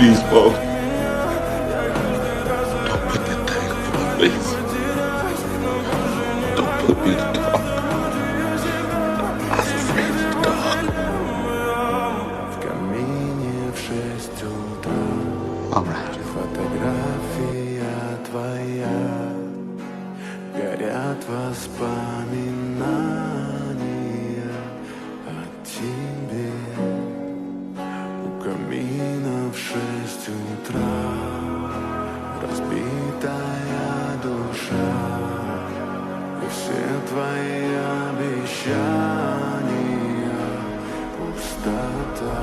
Please, Mom. Don't put that thing over my face. Don't put me in the dark. I'm afraid of the dark. В камине в 6 утра. All right. Фотография твоя. Горят воспоминания о тебе. У камина в 6 утра. Разбитая душа. И все твои обещания пустота.